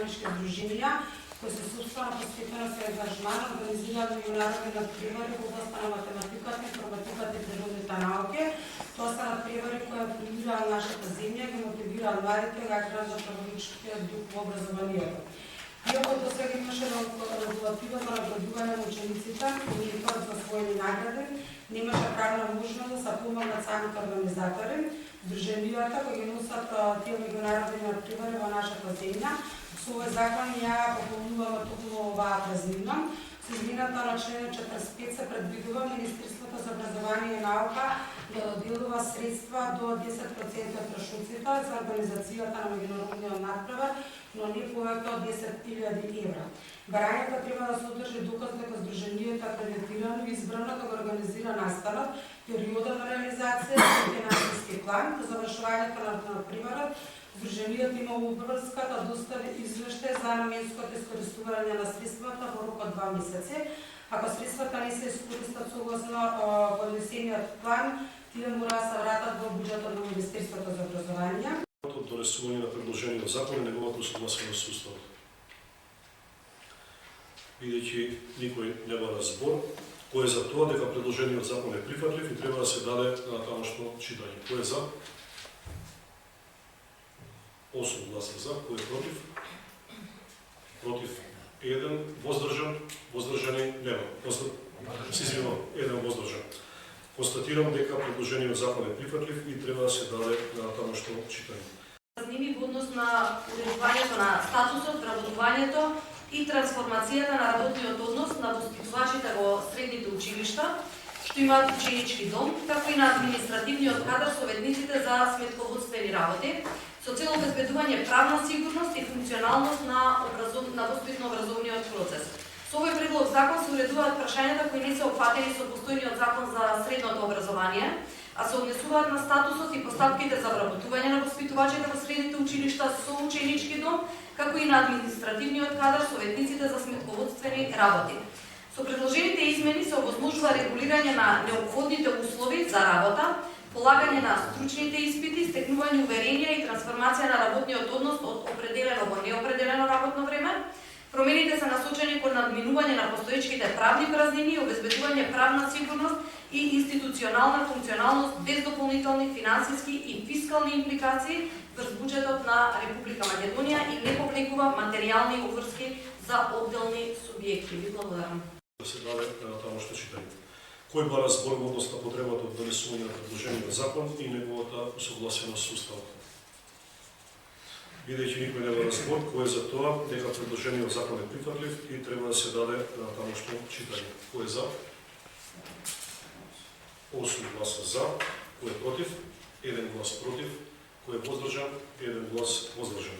заеднички здруженија кои се собствено посветено се ангажман организираат меѓународни надпревари во областа на математиката, информатиката и природните науки. Тоа се надпревари кои активираат нашата земја, ги мотивираат младите да играат за праволичкиот дух во образованието. Иако до сега имаше регулатива за наградување на учениците и некои за освоени награди, немаше правна можност да се помогнат самите организатори, здруженијата кои ги носат тие меѓународни надпревари во нашата земја. Со овој закон ја пополнуваме токму оваа празнина. Со измената на член 45 се предвидува Министерството за образование и наука да доделува средства до 10% од трошоците за организацијата на меѓународниот надпревар, но не повеќе од 10.000 евра. Барањето треба да содржи доказ дека здруженијето е акредитирано и избрано да го организира настанот, периодот на реализација и финансиски план. По завршувањето на надпреварот, здруженијето има обврска да достави извештај за наменското искористување на средствата во рок од 2 месеци. Ако средствата не се искористат согласно поднесениот план, тие мора да се вратат во буџетот на Министерството за образование. Донесување на предложениот закон и неговото усогласување со Уставот. Бидејќи никој не бара збор, кој е за тоа дека предложениот закон е прифатлив и треба да се даде на тамошно читање. Кој е за? 8 гласа за, кој е против? Против 1, воздржан, воздржани нема. Извинувам, 1 воздржан. Констатирам дека предложениот закон е прифатлив и треба да се даде на тамошно читање. Празнини во однос на уредувањето на статусот, вработувањето и трансформацијата на работниот однос на воспитувачите во средните училишта, што имаат ученички дом, како и на административниот кадар советниците за сметководствени работи, со цел обезбедување правна сигурност и функционалност на воспитно-образовниот процес. Со овој предлог закон се уредуваат прашањата кои не се опфатени со постојниот закон за средното образование, а се однесуваат на статусот и постапките за вработување на воспитувачите во средните училишта со ученички дом, како и на административниот кадар советниците за сметководствени работи. Со предложените измени се овозможува регулирање на неопходните услови за работа, полагање на стручните испити, стекнување уверенија и трансформација на работниот однос од определено во неопределено работно време. Промените се насочени кон надминување на постоечките правни празнини и обезбедување правна сигурност и институционална функционалност без дополнителни финансиски и фискални импликации врз буџетот на Република Македонија и не повлекува материјални обврски за одделни субјекти. Ви благодарам. Да се даде на тамошно читање. Кој бара збор во однос на потребата од донесување на предложениот закон и неговата усогласеност со Уставот? Бидејќи никој не бара збор, кој е за тоа дека предложениот закон е прифатлив и треба да се даде на тамошно читање. Кој е за? 8 гласа за, кој е против? 1 глас против, кој е воздржан? 1 глас воздржан.